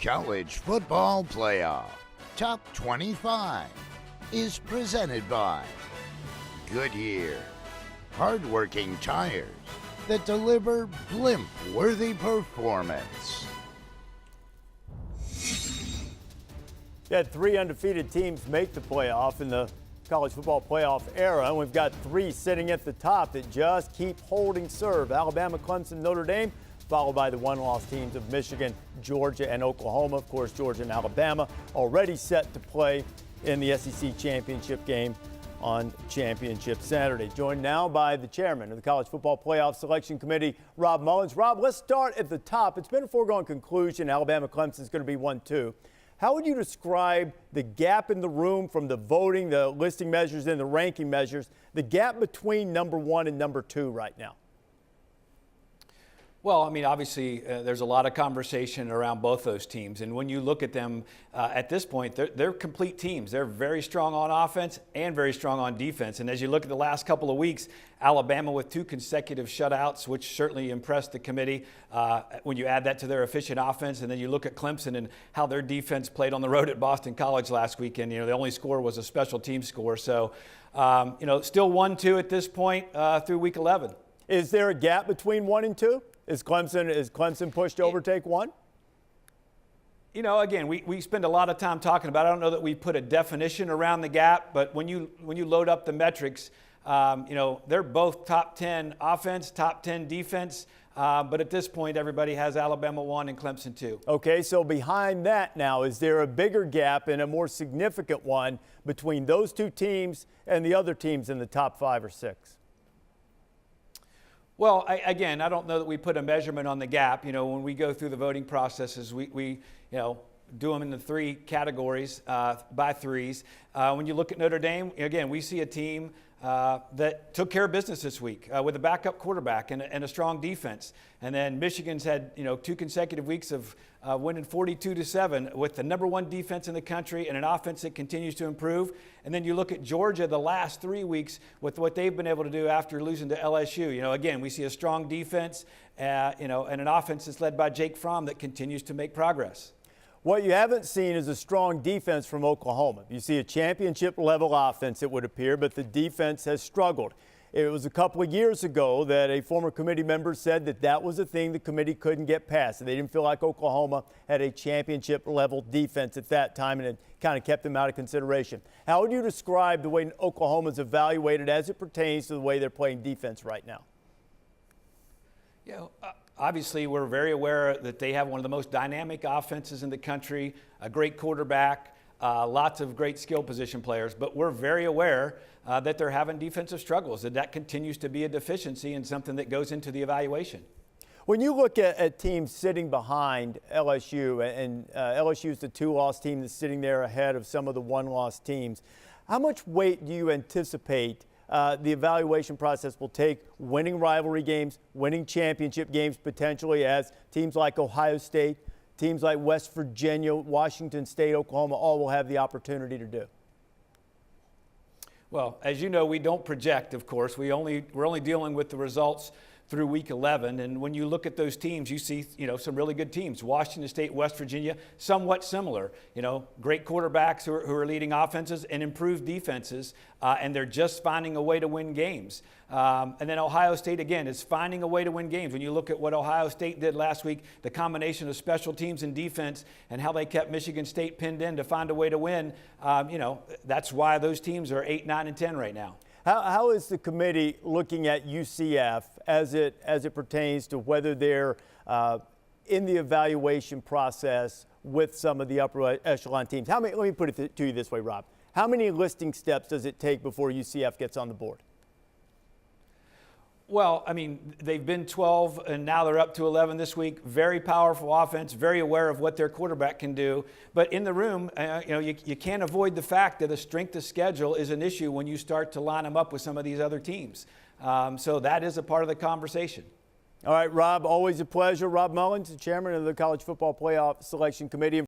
College Football Playoff Top 25 is presented by Goodyear, hardworking tires that deliver blimp-worthy performance. You had 3 undefeated teams make the playoff in the college football playoff era, and we've got 3 sitting at the top that just keep holding serve. Alabama, Clemson, Notre Dame, followed by the one-loss teams of Michigan, Georgia, and Oklahoma. Of course, Georgia and Alabama already set to play in the SEC championship game on Championship Saturday. Joined now by the chairman of the College Football Playoff Selection Committee, Rob Mullens. Rob, let's start at the top. It's been a foregone conclusion Alabama-Clemson is going to be 1-2. How would you describe the gap in the room from the voting, the listing measures, and the ranking measures, the gap between number 1 and number 2 right now? Well, I mean, obviously, there's a lot of conversation around both those teams. And when you look at them at this point, they're complete teams. They're very strong on offense and very strong on defense. And as you look at the last couple of weeks, Alabama with 2 consecutive shutouts, which certainly impressed the committee when you add that to their efficient offense. And then you look at Clemson and how their defense played on the road at Boston College last weekend. You know, the only score was a special team score. So, you know, still 1-2 at this point through week 11. Is there a gap between 1 and 2? Is Clemson pushed to overtake 1? You know, again, we spend a lot of time talking about it. I don't know that we put a definition around the gap, but when you load up the metrics, you know, they're both top 10 offense, top 10 defense. But at this point, everybody has Alabama 1 and Clemson 2. Okay, so behind that now, is there a bigger gap and a more significant one between those 2 teams and the other teams in the top 5 or 6? Well, again, I don't know that we put a measurement on the gap. You know, when we go through the voting processes, we you know, do them in the 3 categories by threes. When you look at Notre Dame, again, we see a team that took care of business this week with a backup quarterback and a strong defense. And then Michigan's had, you know, 2 consecutive weeks of winning 42-7 with the number 1 defense in the country and an offense that continues to improve. And then you look at Georgia the last 3 weeks with what they've been able to do after losing to LSU. You know, again, we see a strong defense, you know, and an offense that's led by Jake Fromm that continues to make progress. What you haven't seen is a strong defense from Oklahoma. You see a championship-level offense, it would appear, but the defense has struggled. It was a couple of years ago that a former committee member said that that was a thing the committee couldn't get past. They didn't feel like Oklahoma had a championship-level defense at that time, and it kind of kept them out of consideration. How would you describe the way Oklahoma's evaluated as it pertains to the way they're playing defense right now? Yeah. Obviously, we're very aware that they have one of the most dynamic offenses in the country, a great quarterback, lots of great skill position players, but we're very aware that they're having defensive struggles, and that continues to be a deficiency and something that goes into the evaluation. When you look at teams sitting behind LSU, and LSU is the 2-loss team that's sitting there ahead of some of the 1-loss teams, how much weight do you anticipate the evaluation process will take winning rivalry games, winning championship games potentially, as teams like Ohio State, teams like West Virginia, Washington State, Oklahoma, all will have the opportunity to do? Well, as you know, we don't project, of course. We're only dealing with the results through week 11. And when you look at those teams, you see, you know, some really good teams. Washington State, West Virginia, somewhat similar. You know, great quarterbacks who are leading offenses and improved defenses, and they're just finding a way to win games. And then Ohio State, again, is finding a way to win games. When you look at what Ohio State did last week, the combination of special teams and defense and how they kept Michigan State pinned in to find a way to win, you know, that's why those teams are 8, 9, and 10 right now. How is the committee looking at UCF as it pertains to whether they're in the evaluation process with some of the upper echelon teams? Let me put it to you this way, Rob. How many listing steps does it take before UCF gets on the board? Well, I mean, they've been 12, and now they're up to 11 this week. Very powerful offense, very aware of what their quarterback can do. But in the room, you know, you can't avoid the fact that a strength of schedule is an issue when you start to line them up with some of these other teams. So that is a part of the conversation. All right, Rob, always a pleasure. Rob Mullens, the chairman of the College Football Playoff Selection Committee.